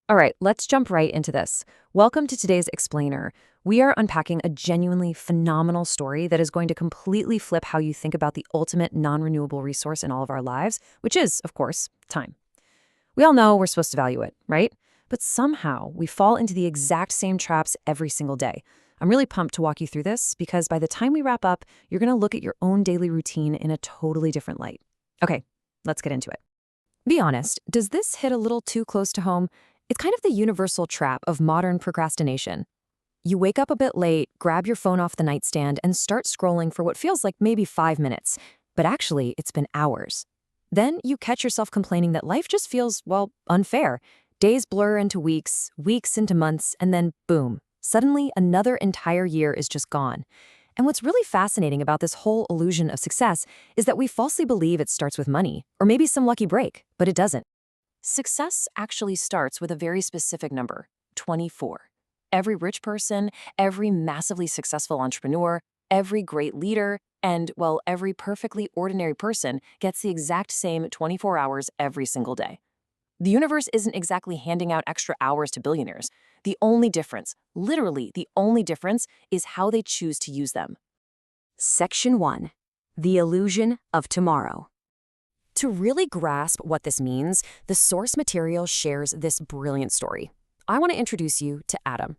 All right, let's jump right into this. Welcome to today's Explainer. We are unpacking a genuinely phenomenal story that is going to completely flip how you think about the ultimate non-renewable resource in all of our lives, which is, of course, time. We all know we're supposed to value it, right? But somehow we fall into the exact same traps every single day. I'm really pumped to walk you through this because by the time we wrap up, you're going to look at your own daily routine in a totally different light. Okay, let's get into it. Be honest, does this hit a little too close to home? It's kind of the universal trap of modern procrastination. You wake up a bit late, grab your phone off the nightstand, and start scrolling for what feels like maybe 5 minutes. But actually, it's been hours. Then you catch yourself complaining that life just feels, well, unfair. Days blur into weeks, weeks into months, and then boom, suddenly another entire year is just gone. And what's really fascinating about this whole illusion of success is that we falsely believe it starts with money, or maybe some lucky break, but it doesn't. Success actually starts with a very specific number, 24. Every rich person, every massively successful entrepreneur, every great leader, and, well, every perfectly ordinary person gets the exact same 24 hours every single day. The universe isn't exactly handing out extra hours to billionaires. The only difference, literally the only difference, is how they choose to use them. Section 1. The Illusion of Tomorrow. To really grasp what this means, the source material shares this brilliant story. I want to introduce you to Adam.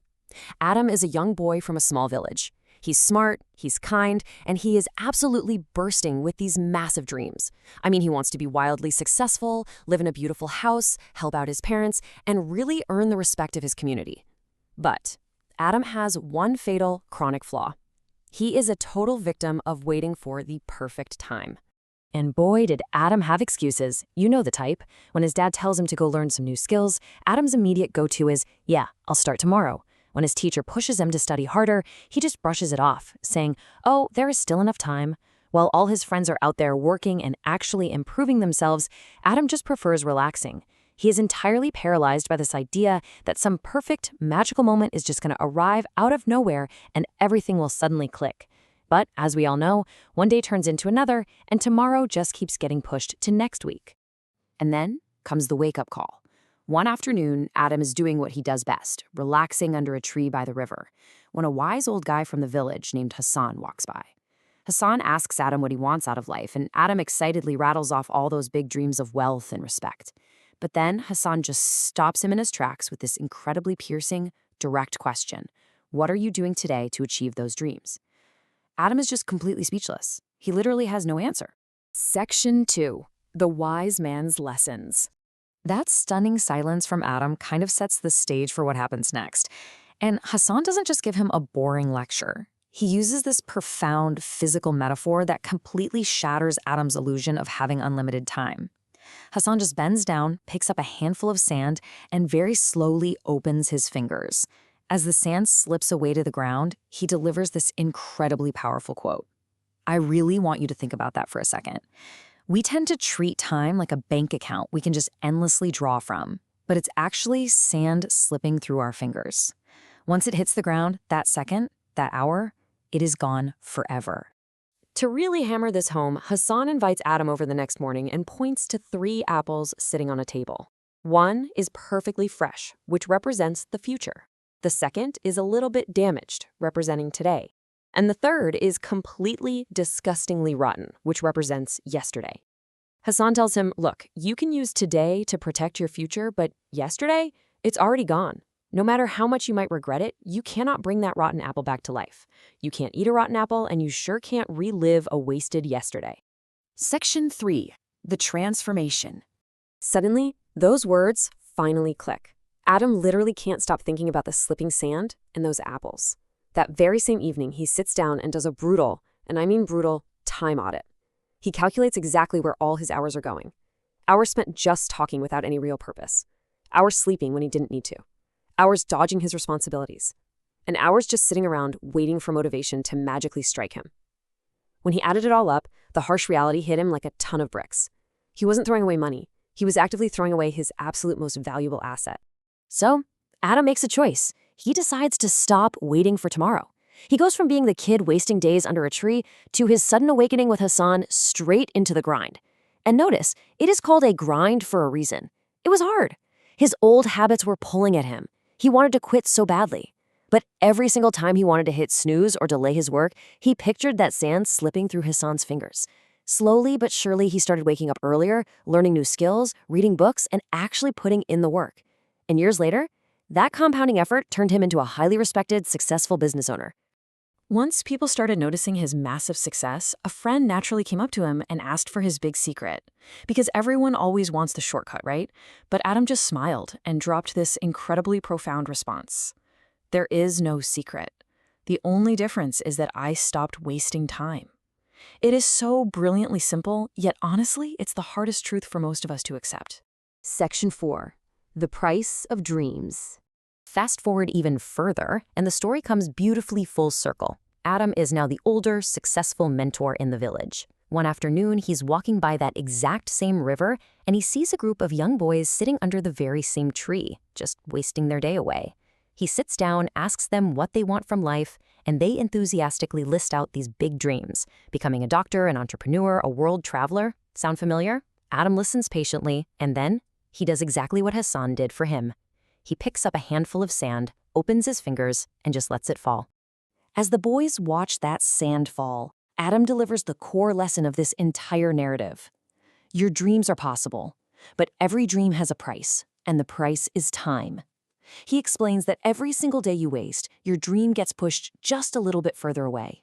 Adam is a young boy from a small village. He's smart, he's kind, and he is absolutely bursting with these massive dreams. I mean, he wants to be wildly successful, live in a beautiful house, help out his parents, and really earn the respect of his community. But Adam has one fatal, chronic flaw. He is a total victim of waiting for the perfect time. And boy, did Adam have excuses. You know the type. When his dad tells him to go learn some new skills, Adam's immediate go-to is, yeah, I'll start tomorrow. When his teacher pushes him to study harder, he just brushes it off, saying, oh, there is still enough time. While all his friends are out there working and actually improving themselves, Adam just prefers relaxing. He is entirely paralyzed by this idea that some perfect, magical moment is just going to arrive out of nowhere and everything will suddenly click. But, as we all know, one day turns into another, and tomorrow just keeps getting pushed to next week. And then comes the wake-up call. One afternoon, Adam is doing what he does best, relaxing under a tree by the river, when a wise old guy from the village named Hassan walks by. Hassan asks Adam what he wants out of life, and Adam excitedly rattles off all those big dreams of wealth and respect. But then Hassan just stops him in his tracks with this incredibly piercing, direct question. What are you doing today to achieve those dreams? Adam is just completely speechless. He literally has no answer. Section 2. The Wise Man's Lessons. That stunning silence from Adam kind of sets the stage for what happens next. And Hassan doesn't just give him a boring lecture. He uses this profound physical metaphor that completely shatters Adam's illusion of having unlimited time. Hassan just bends down, picks up a handful of sand, and very slowly opens his fingers. As the sand slips away to the ground, he delivers this incredibly powerful quote. I really want you to think about that for a second. We tend to treat time like a bank account we can just endlessly draw from, but it's actually sand slipping through our fingers. Once it hits the ground, that second, that hour, it is gone forever. To really hammer this home, Hassan invites Adam over the next morning and points to 3 apples sitting on a table. One is perfectly fresh, which represents the future. The second is a little bit damaged, representing today. And the third is completely disgustingly rotten, which represents yesterday. Hassan tells him, look, you can use today to protect your future, but yesterday, it's already gone. No matter how much you might regret it, you cannot bring that rotten apple back to life. You can't eat a rotten apple, and you sure can't relive a wasted yesterday. Section 3. The Transformation. Suddenly, those words finally click. Adam literally can't stop thinking about the slipping sand and those apples. That very same evening, he sits down and does a brutal, and I mean brutal, time audit. He calculates exactly where all his hours are going. Hours spent just talking without any real purpose. Hours sleeping when he didn't need to. Hours dodging his responsibilities. And hours just sitting around waiting for motivation to magically strike him. When he added it all up, the harsh reality hit him like a ton of bricks. He wasn't throwing away money. He was actively throwing away his absolute most valuable asset. So, Adam makes a choice. He decides to stop waiting for tomorrow. He goes from being the kid wasting days under a tree to his sudden awakening with Hassan straight into the grind. And notice, it is called a grind for a reason. It was hard. His old habits were pulling at him. He wanted to quit so badly. But every single time he wanted to hit snooze or delay his work, he pictured that sand slipping through Hassan's fingers. Slowly but surely, he started waking up earlier, learning new skills, reading books, and actually putting in the work. And years later, that compounding effort turned him into a highly respected, successful business owner. Once people started noticing his massive success, a friend naturally came up to him and asked for his big secret. Because everyone always wants the shortcut, right? But Adam just smiled and dropped this incredibly profound response. There is no secret. The only difference is that I stopped wasting time. It is so brilliantly simple, yet honestly, it's the hardest truth for most of us to accept. Section 4. The Price of Dreams. Fast forward even further, and the story comes beautifully full circle. Adam is now the older, successful mentor in the village. One afternoon, he's walking by that exact same river, and he sees a group of young boys sitting under the very same tree, just wasting their day away. He sits down, asks them what they want from life, and they enthusiastically list out these big dreams: becoming a doctor, an entrepreneur, a world traveler. Sound familiar? Adam listens patiently, and then he does exactly what Hassan did for him. He picks up a handful of sand, opens his fingers, and just lets it fall. As the boys watch that sand fall, Adam delivers the core lesson of this entire narrative. Your dreams are possible, but every dream has a price, and the price is time. He explains that every single day you waste, your dream gets pushed just a little bit further away.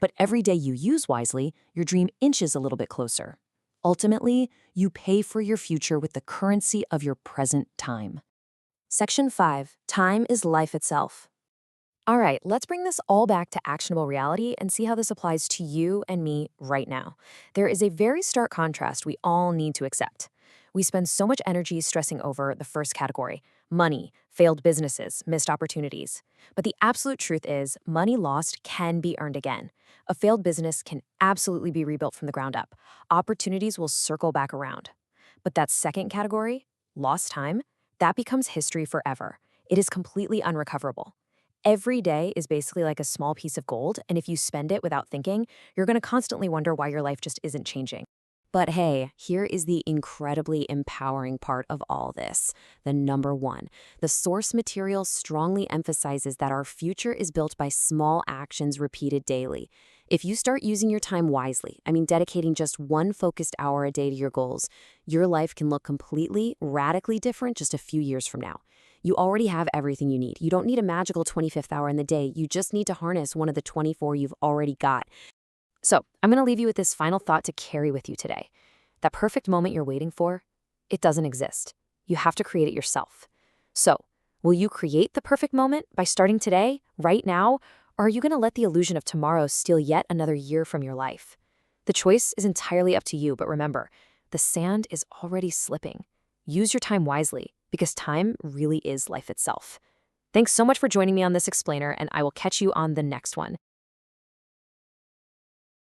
But every day you use wisely, your dream inches a little bit closer. Ultimately, you pay for your future with the currency of your present time. Section 5. Time is life itself. All right, let's bring this all back to actionable reality and see how this applies to you and me right now. There is a very stark contrast we all need to accept. We spend so much energy stressing over the first category: money, failed businesses, missed opportunities. But the absolute truth is, money lost can be earned again. A failed business can absolutely be rebuilt from the ground up. Opportunities will circle back around. But that second category, lost time, that becomes history forever. It is completely unrecoverable. Every day is basically like a small piece of gold, and if you spend it without thinking, you're going to constantly wonder why your life just isn't changing. But hey, here is the incredibly empowering part of all this. The number one, the source material strongly emphasizes that our future is built by small actions repeated daily. If you start using your time wisely, dedicating just one focused hour a day to your goals, your life can look completely, radically different just a few years from now. You already have everything you need. You don't need a magical 25th hour in the day. You just need to harness one of the 24 you've already got. So I'm going to leave you with this final thought to carry with you today. That perfect moment you're waiting for, it doesn't exist. You have to create it yourself. So, will you create the perfect moment by starting today, right now, or are you going to let the illusion of tomorrow steal yet another year from your life? The choice is entirely up to you, but remember, the sand is already slipping. Use your time wisely, because time really is life itself. Thanks so much for joining me on this explainer, and I will catch you on the next one.